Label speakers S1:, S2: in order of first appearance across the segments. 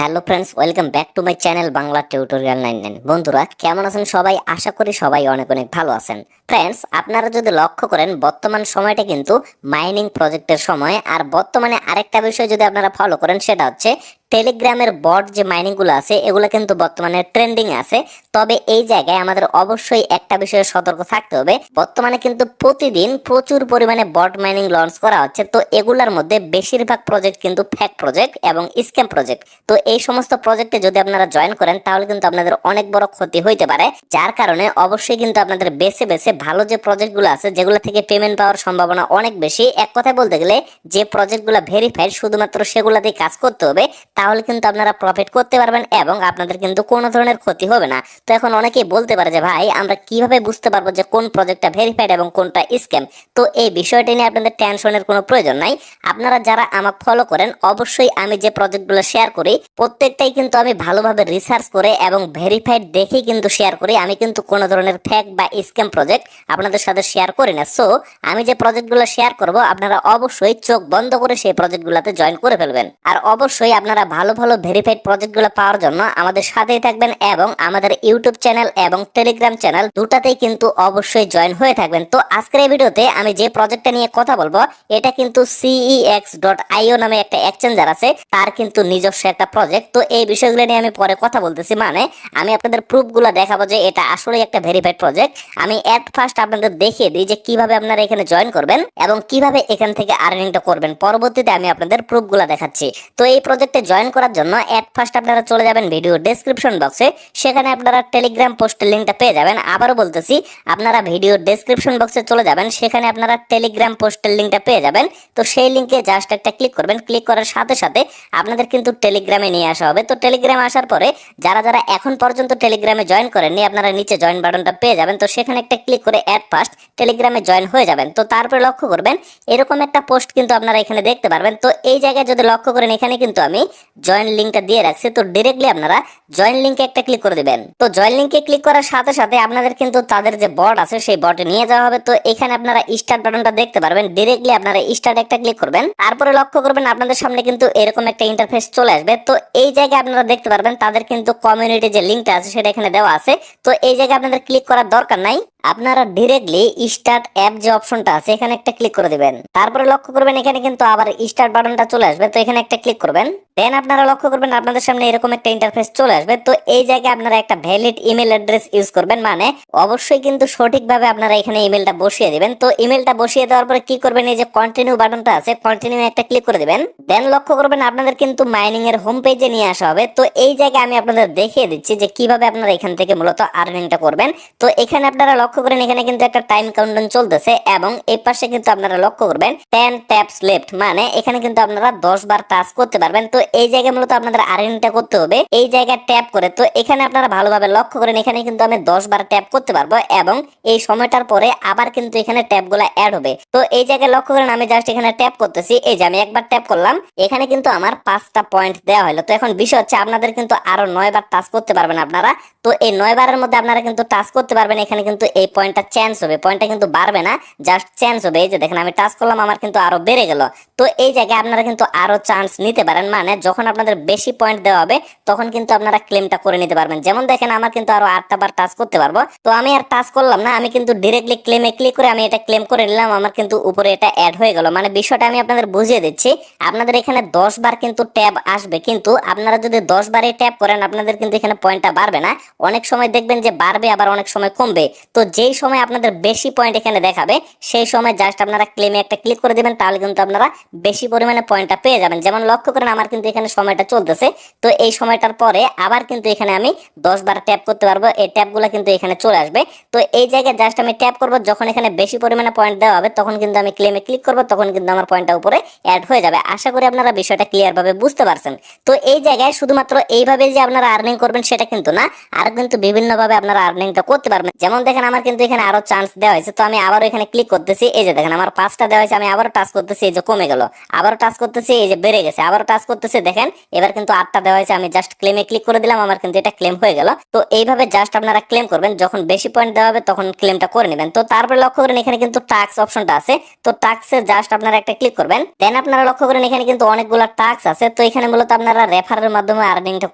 S1: Hello friends, welcome back to my channel Bangla tutorial 99। বন্ধুরা কেমন আছেন সবাই? আশা করি সবাই অনেক অনেক ভালো আছেন। ফ্রেন্ডস, আপনারা যদি লক্ষ্য করেন বর্তমান সময়টা কিন্তু মাইনিং প্রজেক্টের সময়। আর বর্তমানে আরেকটা বিষয় যদি আপনারা ফলো করেন সেটা হচ্ছে টেলিগ্রামের বট যে মাইনিংগুলো আছে এগুলো কিন্তু বর্তমানে ট্রেন্ডিং আছে। তবে এই জায়গায় আমাদের অবশ্যই একটা বিষয়ে সতর্ক থাকতে হবে। বর্তমানে কিন্তু প্রতিদিন প্রচুর পরিমাণে বট মাইনিং লঞ্চ করা হচ্ছে। তো এগুলোর মধ্যে বেশিরভাগ প্রজেক্ট কিন্তু ফেক প্রজেক্ট এবং স্ক্যাম প্রজেক্ট। তো এই সমস্ত প্রজেক্টে যদি আপনারা জয়েন করেন তাহলে কিন্তু আপনাদের অনেক বড় ক্ষতি হইতে পারে। যার কারণে অবশ্যই কিন্তু আপনাদের বেছে বেছে ভালো যে প্রজেক্টগুলো আছে যেগুলো থেকে পেমেন্ট পাওয়ার সম্ভাবনা অনেক বেশি, এক কথায় বলতে গেলে যে প্রজেক্টগুলো ভেরিফাইড শুধুমাত্র সেগুলোতেই কাজ করতে হবে, তাহলে কিন্তু আপনারা প্রফিট করতে পারবেন এবং আপনাদের কিন্তু কোনো ধরনের ক্ষতি হবে না। তো এখন অনেকেই বলতে পারে যে ভাই আমরা কিভাবে বুঝতে পারবো যে কোন প্রজেক্টটা ভেরিফাইড এবং কোনটা স্ক্যাম? তো এই বিষয়টি নিয়ে আপনাদের টেনশনের কোনো প্রয়োজন নাই। আপনারা যারা আমাকে ফলো করেন অবশ্যই আমি যে প্রজেক্টগুলো শেয়ার করি প্রত্যেকটাই কিন্তু আমি ভালোভাবে রিসার্চ করে এবং ভেরিফাইড দেখেই কিন্তু শেয়ার করি। আমি কিন্তু কোনো ধরনের ফেক বা স্ক্যাম প্রজেক্ট আপনাদের সাথে শেয়ার করি না। সো আমি যে প্রজেক্টগুলো শেয়ার করব আপনারা অবশ্যই চোখ বন্ধ করে সেই প্রজেক্টগুলোতে জয়েন করে ফেলবেন। আর অবশ্যই আপনারা ভালো ভালো ভেরিফাইড প্রজেক্টগুলো পাওয়ার জন্য আমাদের সাথেই থাকবেন এবং আমাদের ইউটিউব চ্যানেল এবং টেলিগ্রাম চ্যানেল দুটাতেই কিন্তু অবশ্যই জয়েন হয়ে থাকবেন। তো আজকের এই ভিডিওতে আমি যে প্রজেক্টটা নিয়ে কথা বলবো এটা কিন্তু cex.io নামে একটা এক্সচেঞ্জার আছে, তার কিন্তু নিজস্ব একটা প্রজেক্ট। তো এই বিষয়গুলো নিয়ে আমি পরে কথা বলতেছি, মানে আমি আপনাদের প্রুফগুলো দেখাবো যে এটা আসলে একটা ভেরিফাইড প্রজেক্ট। আমি এট ফার্স্ট আপনাদের দেখিয়ে দিই যে কিভাবে আপনারা এখানে জয়েন করবেন এবং কিভাবে এখান থেকে আর্নিংটা করবেন। পরবর্তীতে আমি আপনাদের প্রুফগুলো দেখাচ্ছি। তো এই প্রজেক্টে জয়েন করার জন্য এট ফার্স্ট আপনারা চলে যাবেন ভিডিও ডেসক্রিপশন বক্সে, সেখানে আপনারা টেলিগ্রাম পোস্টের লিঙ্কটা পেয়ে যাবেন। আবারও বলতেছি, আপনারা ভিডিও ডেসক্রিপশন বক্সে চলে যাবেন, সেখানে আপনারা টেলিগ্রাম পোস্টের লিঙ্কটা পেয়ে যাবেন। তো সেই লিঙ্কে জাস্ট একটা ক্লিক করবেন, ক্লিক করার সাথে সাথে আপনাদের কিন্তু টেলিগ্রামে নিয়ে আসা হবে। তো টেলিগ্রামে আসার পরে যারা যারা এখন পর্যন্ত টেলিগ্রামে জয়েন করেননি আপনারা নিচে জয়েন বাটনটা পেয়ে যাবেন। তো সেখানে একটা ক্লিক করে অ্যাট ফার্স্ট টেলিগ্রামে জয়েন হয়ে যাবেন। তো তারপরে লক্ষ্য করবেন এরকম একটা পোস্ট কিন্তু আপনারা এখানে দেখতে পারবেন। তো এই জায়গায় যদি লক্ষ্য করেন এখানে কিন্তু আমি জয়েন লিঙ্কটা দিয়ে রাখছি। তো ডিরেক্টলি আপনারা জয়েন লিঙ্কে একটা ক্লিক করে দিবেন। তো জয়েন লিঙ্কে ক্লিক করার সাথে সাথে আপনাদের কিন্তু তাদের যে বট আছে সেই বটে নিয়ে যাওয়া হবে। তো এখানে আপনারা স্টার্ট বাটনটা দেখতে পারবেন, ডিরেক্টলি আপনারা স্টার্ট একটা ক্লিক করবেন। তারপরে লক্ষ্য করবেন আপনাদের সামনে কিন্তু এরকম একটা ইন্টারফেস চলে আসবে। তো এই জায়গায় আপনারা দেখতে পারবেন তাদের কিন্তু কমিউনিটি যে লিঙ্কটা আছে সেটা এখানে দেওয়া আছে। তো এই জায়গায় আপনাদের ক্লিক করার দরকার নাই, আপনারা ডিরেক্টলি স্টার্ট অ্যাপ যে অপশনটা আছে এখানে একটা ক্লিক করে দিবেন। তারপরে লক্ষ্য করবেন এখানে কিন্তু আবার স্টার্ট বাটনটা চলে আসবে। তো এখানে একটা ক্লিক করবেন, দেন আপনারা লক্ষ্য করবেন আপনাদের সামনে এরকম একটা ইন্টারফেস চলে আসবে। তো এই জায়গায় আপনারা একটা ভ্যালিড ইমেল অ্যাড্রেস ইউজ করবেন, মানে অবশ্যই কিন্তু সঠিকভাবে আপনারা এখানে ইমেলটা বসিয়ে দিবেন। তো ইমেলটা বসিয়ে দেওয়ার পরে কি করবেন, এই যে কন্টিনিউ বাটনটা আছে কন্টিনিউ একটা ক্লিক করে দিবেন। দেন লক্ষ্য করবেন আপনাদের কিন্তু মাইনিং এর হোম পেজে নিয়ে আসা হবে। তো এই জায়গায় আমি আপনাদের দেখিয়ে দিচ্ছি যে কিভাবে আপনারা এখান থেকে মূলত আর্নিংটা করবেন। তো এখানে আপনারা লক্ষ্য করেন এখানে কিন্তু একটা টাইম কাউন্টডাউন চলতেছে এবং এই পাশে কিন্তু আপনারা লক্ষ্য করবেন 10 ট্যাপস লেফট, মানে এখানে কিন্তু আপনারা 10 বার টাচ করতে পারবেন। তো এই জায়গায় মূলত আপনাদের আর্নিংটা করতে হবে এই জায়গায় ট্যাপ করে। তো এখানে আপনারা ভালোভাবে লক্ষ্য করেন এখানে কিন্তু আমি 10 বার ট্যাপ করতে পারবো এবং এই সময়টার পরে আবার কিন্তু এখানে ট্যাপগুলো অ্যাড হবে। তো এই জায়গায় লক্ষ্য করেন আমি জাস্ট এখানে ট্যাপ করতেছি, এই যে আমি একবার ট্যাপ করলাম, এখানে কিন্তু আমার 5টা পয়েন্ট দেওয়া হলো। তো এখন বিষয় হচ্ছে আপনাদের কিন্তু আরো 9 বার টাচ করতে পারবেন আপনারা। তো এই 9 বারের মধ্যে আপনারা কিন্তু টাচ করতে পারবেন। এখানে কিন্তু এই পয়েন্টটা চেঞ্জ হবে, পয়েন্টটা কিন্তু বাড়বে না, জাস্ট চেঞ্জ হবে। এই যে দেখেন আমি টাচ করলাম আমার কিন্তু আরো বেড়ে গেল। তো এই জায়গায় আপনারা কিন্তু আরো চান্স নিতে পারেন, মানে যখন আপনাদের বেশি পয়েন্ট দেওয়া হবে তখন কিন্তু আপনারা ক্লেমটা করে নিতে পারবেন। যেমন দেখেন আমার কিন্তু আরো 8টা বার টাচ করতে পারবো। তো আমি আর টাচ করলাম না, আমি কিন্তু ডিরেক্টলি ক্লেমে ক্লিক করে আমি এটা ক্লেম করে নিলাম, আমার কিন্তু উপরে এটা অ্যাড হয়ে গেল। মানে বিষয়টা আমি আপনাদের বুঝিয়ে দিচ্ছি, আপনাদের এখানে 10 বার কিন্তু ট্যাব আসবে, কিন্তু আপনারা যদি 10 বারে ট্যাপ করেন আপনাদের কিন্তু এখানে পয়েন্টটা বাড়বে না। অনেক সময় দেখবেন যে বাড়বে আবার অনেক সময় কমবে। তো যেই সময় আপনাদের বেশি পয়েন্ট এখানে দেখাবে সেই সময় জাস্ট আপনারা ক্লেমে একটা ক্লিক করে দিবেন, তাহলে কিন্তু আপনারা বেশি পরিমাণে পয়েন্টটা পেয়ে যাবেন। যেমন লক্ষ্য করেন আমার কিন্তু এখানে সময়টা চলতেছে। তো এই সময়টার পরে আবার কিন্তু এখানে আমি 10 বার ট্যাপ করতে পারবো, এই ট্যাপগুলো কিন্তু এখানে চলে আসবে। তো এই জায়গায় জাস্ট আমি ট্যাপ করব, যখন এখানে বেশি পরিমাণে পয়েন্ট দেওয়া হবে তখন কিন্তু আমি ক্লেমে ক্লিক করব, তখন কিন্তু আমার পয়েন্টটা উপরে অ্যাড হয়ে যাবে। আশা করি আপনারা বিষয়টা ক্লিয়ার ভাবে বুঝতে পারছেন। তো এই জায়গায় শুধুমাত্র এইভাবে যে আপনারা আর্নিং করবেন সেটা কিন্তু না, আর কিন্তু বিভিন্ন ভাবে আপনারা আর্নিংটা করতে পারবেন। যেমন দেখেন আমার আমার কিন্তু এখানে আরো চান্স দেওয়া হয়েছে। তো আমি আবারও এখানে ক্লিক করতেছি, এই যে দেখেন আমার 5টা দেওয়া হয়েছে, আমি আবারও টাচ করতেছি, এই যে কমে গেল, আবারও টাচ করতেছি, এই যে বেড়ে গেছে, আবারও টাচ করতেছি, দেখেন এবার কিন্তু 8টা দেওয়া হয়েছে। আমি জাস্ট ক্লেমে ক্লিক করে দিলাম, আমার কিন্তু এটা ক্লেম হয়ে গেল। তো এইভাবে জাস্ট আপনারা ক্লেম করবেন, যখন বেশি পয়েন্ট দেওয়া হবে তখন ক্লেমটা করে নেবেন। তো তারপরে লক্ষ্য করেন এখানে কিন্তু টাস্ক অপশনটা আছে, তো টাস্কে জাস্ট আপনারা একটা ক্লিক করবেন। দেন আপনারা লক্ষ্য করেন এখানে কিন্তু অনেকগুলো টাস্ক আছে, তো এখানে মূলত আপনারা রেফারের মাধ্যমে আর্নিংটা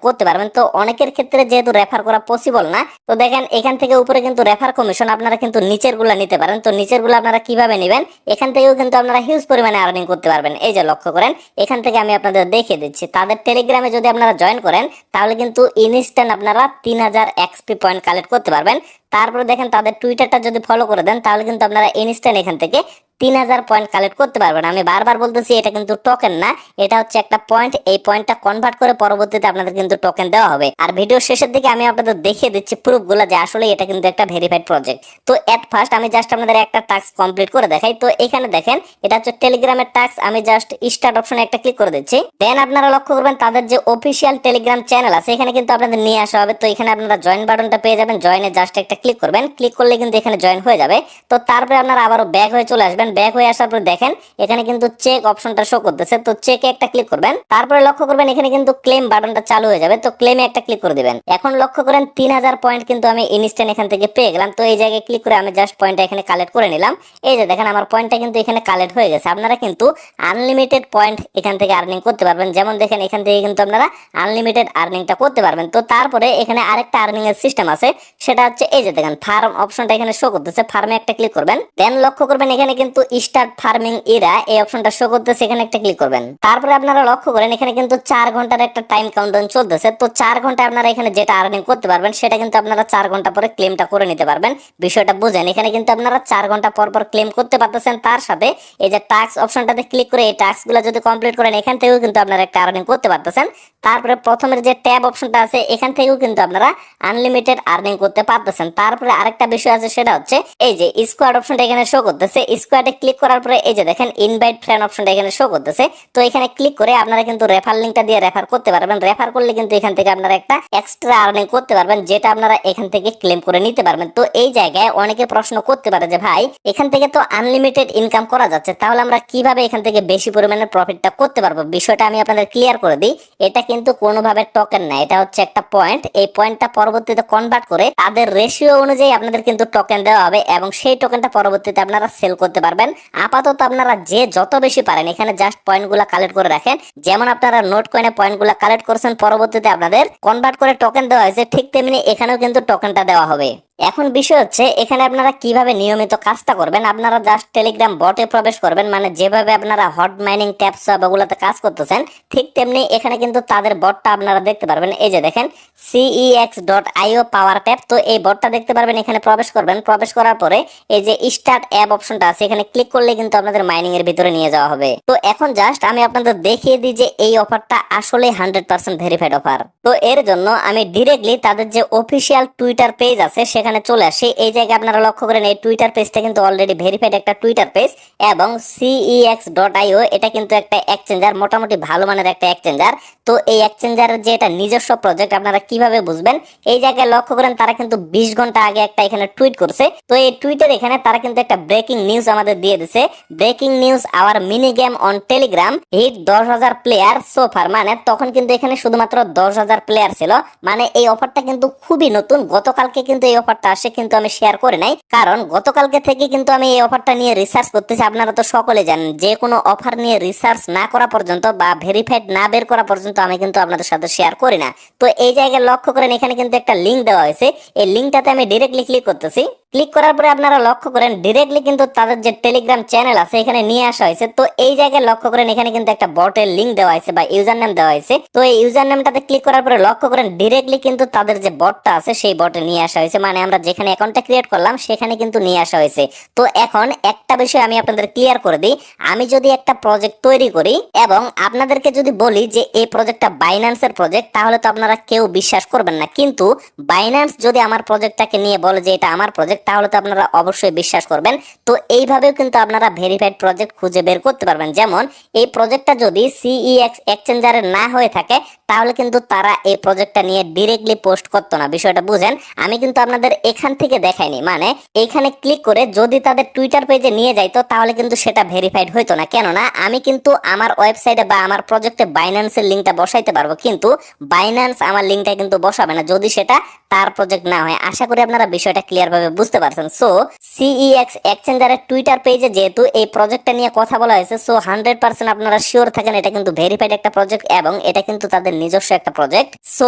S1: করতে পারবেন। তো অনেকের ক্ষেত্রে যেহেতু রেফার করা পসিবল না, তো দেখেন এখান থেকে উপরে কিন্তু রেফার কমিশন, আপনারা কিন্তু নিচের গুলা নিতে পারেন। তো নিচের গুলো আপনারা কিভাবে নেবেন, এখান থেকেও কিন্তু আপনারা হিউজ পরিমাণে আর্নিং করতে পারবেন। এই যে লক্ষ্য করেন এখান থেকে আমি আপনাদের দেখিয়ে দিচ্ছি, তাদের টেলিগ্রামে যদি আপনারা জয়েন করেন তাহলে কিন্তু ইনস্ট্যান্ট আপনারা 3000 এক্সপি পয়েন্ট কালেক্ট করতে পারবেন। তারপরে দেখেন তাদের টুইটারটা যদি ফলো করে দেন তাহলে কিন্তু আপনারা ইনস্ট্যান্ট এখান থেকে 3000 পয়েন্ট কালেক্ট করতে পারবেন। আমি বারবার বলতেছি এটা কিন্তু টোকেন না, এটা হচ্ছে একটা পয়েন্ট। এই পয়েন্টটা কনভার্ট করে পরবর্তীতে আপনাদের কিন্তু টোকেন দেওয়া হবে। আর ভিডিও শেষের দিকে আমি আপনাদের দেখিয়ে দিচ্ছি প্রুফগুলো যে আসলে এটা কিন্তু একটা ভেরিফাইড প্রজেক্ট। তো এট ফার্স্ট আমি জাস্ট আপনাদের একটা টাস্ক কমপ্লিট করে দেখাই। তো এখানে দেখেন এটা হচ্ছে টেলিগ্রামের টাস্ক, আমি জাস্ট স্টার্ট অপশনে একটা ক্লিক করে দিচ্ছি। দেন আপনারা লক্ষ্য করবেন তাদের যে অফিসিয়াল টেলিগ্রাম চ্যানেল আছে এখানে কিন্তু আপনাদের নিয়ে আসা হবে। তো এখানে আপনারা জয়েন বাটনটা পেয়ে যাবেন, জয়েনে জাস্ট একটা ক্লিক করবেন, ক্লিক করলে কিন্তু এখানে জয়েন হয়ে যাবে। তো তারপরে আপনারা আবারও ব্যাক হয়ে চলে আসবেন, ব্যাক হয়ে আসার পর দেখেন এখানে কিন্তু চেক অপশনটা শো করতেছে, তো চেকে একটা ক্লিক করবেন। তারপরে লক্ষ্য করবেন এখানে কিন্তু ক্লেম বাটনটা চালু হয়ে যাবে, তো ক্লেমে একটা ক্লিক করে দিবেন। এখন লক্ষ্য করেন 3000 পয়েন্ট কিন্তু আমি ইনস্ট্যান্ট এখান থেকে পেয়ে গেলাম। তো এই জায়গায় ক্লিক করে আমি জাস্ট পয়েন্টটা এখানে কালেক্ট করে নিলাম। এই যে দেখেন আমার পয়েন্টটা কিন্তু এখানে কালেক্ট হয়ে গেছে। আপনারা কিন্তু আনলিমিটেড পয়েন্ট এখান থেকে আর্নিং করতে পারবেন, যেমন দেখেন এখান থেকে কিন্তু আপনারা আনলিমিটেড আর্নিংটা করতে পারবেন। তো তারপরে এখানে আরেকটা আর্নিং এর সিস্টেম আছে, সেটা হচ্ছে এই যে দেখেন ফার্ম অপশনটা এখানে শো করতেছে, ফার্মে একটা ক্লিক করবেন। দেন লক্ষ্য করবেন এখানে কিন্তু স্টার্ট ফার্মিং এরা এই অপশনটা শো করতেছে, এখানে একটা ক্লিক করবেন। তারপরে আপনারা লক্ষ্য করেন এখানে কিন্তু 4 ঘন্টার একটা টাইম কাউন্টডাউন চলতেছে। তো 4 ঘন্টা আপনারা এখানে যেটা আর্নিং করতে পারবেন সেটা কিন্তু আপনারা 4 ঘন্টা পরে ক্লেমটা করে নিতে পারবেন। বিষয়টা বুঝেন, এখানে কিন্তু আপনারা 4 ঘন্টা পর পর ক্লেম করতে পারতেছেন। তার সাথে এই যে টাস্ক অপশনটাতে ক্লিক করে এই টাস্কগুলো যদি কমপ্লিট করেন এখান থেকেও কিন্তু আপনারা একটা আর্নিং করতে পারতেছেন। তারপরে প্রথমের যে ট্যাব অপশনটা আছে এখান থেকেও কিন্তু আপনারা আনলিমিটেড আর্নিং করতে পারতেছেন। তারপরে আরেকটা বিষয় আছে, সেটা হচ্ছে এই যে স্কোয়াড অপশনটা এখানে শো করতেছে, স্কোয়াডে ক্লিক করার পরে এই যে দেখেন ইনভাইট ফ্রেন্ড অপশনটা এখানে শো করতেছে। তো এখানে ক্লিক করে আপনারা কিন্তু রেফার লিংকটা দিয়ে রেফার করতে পারবেন। রেফার করলে কিন্তু এখান থেকে আপনারা একটা এক্সট্রা আর্নিং করতে পারবেন, যেটা আপনারা এখান থেকে ক্লেম করে নিতে পারবেন। তো এই জায়গায় অনেকে প্রশ্ন করতে পারে যে ভাই এখান থেকে তো আনলিমিটেড ইনকাম করা যাচ্ছে, তাহলে আমরা কিভাবে এখান থেকে বেশি পরিমাণে প্রফিটটা করতে পারবো? বিষয়টা আমি আপনাদের ক্লিয়ার করে দিই, এটা কিন্তু কোনোভাবে টোকেন না, এটা হচ্ছে একটা পয়েন্ট। এই পয়েন্টটা পরবর্তীতে কনভার্ট করে তাদের রেশিও অনুযায়ী আপনাদের কিন্তু টোকেন দেওয়া হবে এবং সেই টোকেনটা পরবর্তীতে আপনারা সেল করতে পারবেন। আপাতত আপনারা যে যত বেশি পারেন এখানে জাস্ট পয়েন্টগুলো কালেক্ট করে রাখেন। যেমন আপনারা নোট কয়েনে পয়েন্টগুলো কালেক্ট করছেন, পরবর্তীতে আপনাদের কনভার্ট করে টোকেন দেওয়া হয়েছে, ঠিক তেমনি এখানেও কিন্তু টোকেনটা দেওয়া হবে। এখন বিষয় হচ্ছে এখানে আপনারা কিভাবে নিয়মিত কাজটা করবেন। আপনারা জাস্ট টেলিগ্রাম বটে প্রবেশ করবেন, মানে যেভাবে আপনারা হট মাইনিং ট্যাপস ওগুলোতে কাজ করতেছেন ঠিক তেমনি এখানে কিন্তু তাদের বটটা আপনারা দেখতে পারবেন। এই যে দেখেন cex.io পাওয়ার ট্যাপ, তো এই বটটা দেখতে পারবেন। এখানে প্রবেশ করবেন, প্রবেশ করার পরে এই যে স্টার্ট অ্যাপ অপশনটা আছে এখানে ক্লিক করলে কিন্তু আপনাদের মাইনিং এর ভিতরে নিয়ে যাওয়া হবে। তো এখন জাস্ট আমি আপনাদের দেখিয়ে দিই যে এই অফারটা আসলে 100% ভেরিফাইড অফার। তো এর জন্য আমি ডিরেক্টলি তাদের যে অফিসিয়াল টুইটার পেজ আছে সেখানে চলে আসি। এই জায়গায় আপনারা লক্ষ্য করেন এই টুইটার পেজটা কিন্তু অলরেডি ভেরিফাইড একটা টুইটার পেজ এবং cex.io এটা কিন্তু একটা এক্সচেঞ্জার, মোটামুটি ভালো মানের একটা এক্সচেঞ্জার। তো এই এক্সচেঞ্জারের যে এটা নিজস্ব প্রজেক্ট আপনারা কিভাবে বুঝবেন, এই জায়গায় লক্ষ্য করেন তারা কিন্তু 20 ঘন্টা আগে একটা এখানে টুইট করছে। তো এই টুইটার এখানে তারা কিন্তু একটা ব্রেকিং নিউজ আমাদের দিয়ে দিছে, breaking news our mini game on Telegram hit 10,000 player so far. মানে তখন কিন্তু এখানে শুধুমাত্র 10,000 প্লেয়ার ছিল, মানে এই অফারটা কিন্তু খুবই নতুন। গতকালকে কিন্তু এই অফারটা আসে, কিন্তু আমি শেয়ার করে নাই, কারণ গতকালকে থেকে কিন্তু আমি এই অফারটা নিয়ে রিসার্চ করতেছি। আপনারা তো সকলে জানেন যে কোনো অফার নিয়ে রিসার্চ না করা পর্যন্ত বা ভেরিফাইড না বের করা পর্যন্ত আমি কিন্তু আপনাদের সাথে শেয়ার করি না। তো এই জায়গায় লক্ষ্য করেন এখানে কিন্তু একটা লিঙ্ক দেওয়া হয়েছে, এই লিঙ্কটাতে আমি ডিরেক্টলি ক্লিক করতেছি। ক্লিক করার পরে আপনারা লক্ষ্য করেন ডিরেক্টলি কিন্তু তাদের যে টেলিগ্রাম চ্যানেল আছে এখানে নিয়ে আসা হয়েছে। তো এই জায়গায় লক্ষ্য করেন এখানে কিন্তু একটা বটের লিঙ্ক দেওয়া হয়েছে বা ইউজার নেম দেওয়া হয়েছে। তো এই ইউজার নেমটাতে ক্লিক করার পরে লক্ষ্য করেন ডিরেক্টলি কিন্তু তাদের যে বটটা আছে সেই বটে নিয়ে আসা হয়েছে, মানে আমরা যেখানে অ্যাকাউন্টটা ক্রিয়েট করলাম সেখানে কিন্তু নিয়ে আসা হয়েছে। তো এখন একটা বিষয় আমি আপনাদের ক্লিয়ার করে দিই, আমি যদি একটা প্রজেক্ট তৈরি করি এবং আপনাদেরকে যদি বলি যে এই প্রজেক্টটা বাইন্যান্সের প্রজেক্ট, তাহলে তো আপনারা কেউ বিশ্বাস করবেন না। কিন্তু বাইন্যান্স যদি আমার প্রজেক্টটাকে নিয়ে বলে যে এটা আমার প্রজেক্ট, তাহলে তো আপনারা অবশ্যই বিশ্বাস করবেন। তো এইভাবেও কিন্তু আপনারা ভেরিফাইড প্রজেক্ট খুঁজে বের করতে পারবেন। যেমন এই প্রজেক্টটা যদি সিইএক্স এক্সচেঞ্জারের না হয়ে থাকে তাহলে কিন্তু তারা এই প্রজেক্টটা নিয়ে ডিরেক্টলি পোস্ট করতো না, বিষয়টা বুঝেন। আমি কিন্তু আপনাদের এখান থেকে দেখাইনি, মানে এইখানে ক্লিক করে যদি তাদের টুইটার পেজে নিয়ে যাইতো তাহলে কিন্তু সেটা ভেরিফাইড হইতো না। কেননা আমি কিন্তু আমার ওয়েবসাইটে বা আমার প্রজেক্টে বাইন্যান্সের লিঙ্কটা বসাইতে পারবো, কিন্তু বাইন্যান্স আমার লিঙ্কটা কিন্তু বসাবে না যদি সেটা তার প্রজেক্ট না হয়। আশা করি আপনারা বিষয়টা ক্লিয়ার ভাবে বুঝতে পারছেন। সো সিইএক্স এক্সচেঞ্জারের টুইটার পেজে যেহেতু এই প্রজেক্টটা নিয়ে কথা বলা হয়েছে, সো 100% আপনারা শিওর থাকেন এটা কিন্তু ভেরিফাইড একটা প্রজেক্ট এবং এটা কিন্তু তাদের নিজস্ব একটা প্রজেক্ট। সো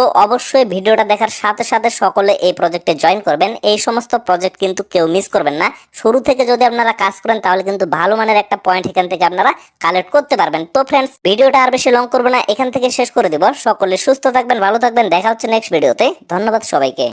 S1: অবশ্যই ভিডিওটা দেখার সাথে সাথে সকলে এই প্রজেক্টে জয়েন করবেন। এই সমস্ত প্রজেক্ট কিন্তু কেউ মিস করবেন না। শুরু থেকে যদি আপনারা কাজ করেন তাহলে কিন্তু ভালো মানের একটা পয়েন্ট এখান থেকে আপনারা কালেক্ট করতে পারবেন। তো ফ্রেন্ডস, ভিডিওটা আর বেশি লং করবো না, এখান থেকে শেষ করে দিব। সকলে সুস্থ থাকবেন, ভালো থাকবেন, দেখা হচ্ছে নেক্সট ভিডিওতে। ধন্যবাদ সবাইকে।